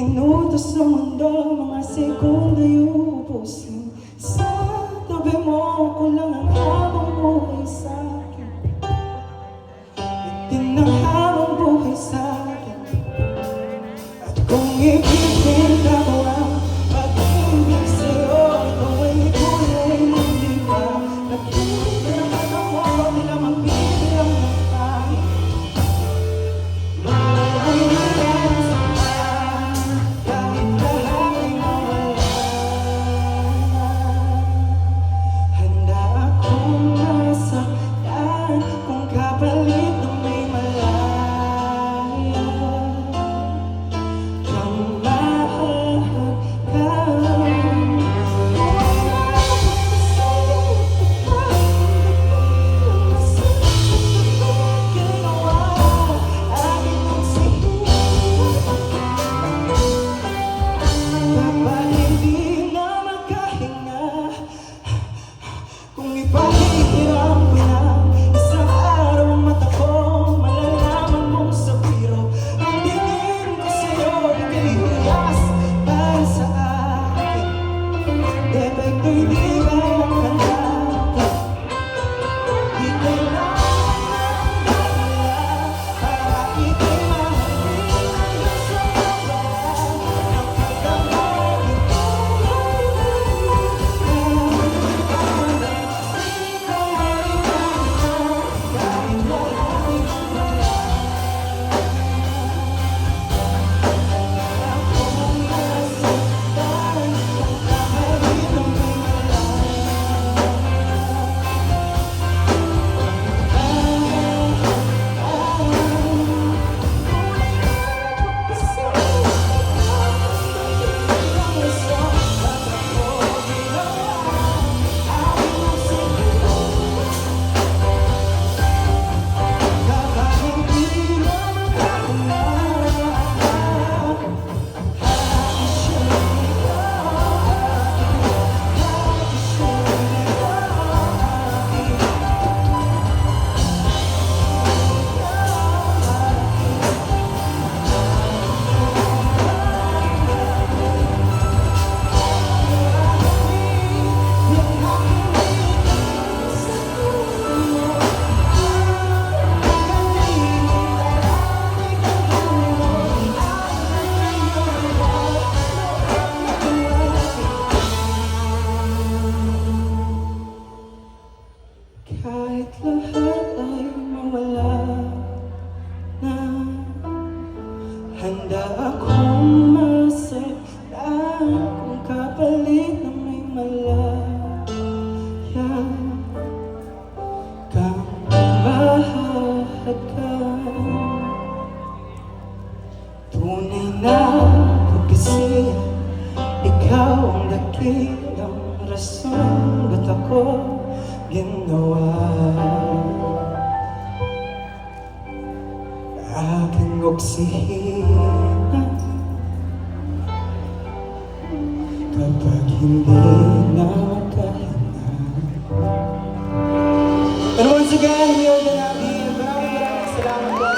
minuto sa mundo, mga sekundo'y uubusin. Sa tabi mo, ako lang ang habang buhay sa'kin. Bitin ang habang buhay sa'kin. At kung ibigin ka mo ang pag-ibig sa'yo, ikaw ay kulay ng diba. Nag-ibig ka naman ako, nila magbibilang ng tayo. Kahit lahat ay mawala na, handa akong masaktan kung kapalit na may malaya kang mahahagkan. Tunay na pagkasiya, ikaw ang dakilang rason ba't ako ginawa. Aking oksihina kapag hindi na makahinga. And once again, Hilda Nabi, maraming salamat po.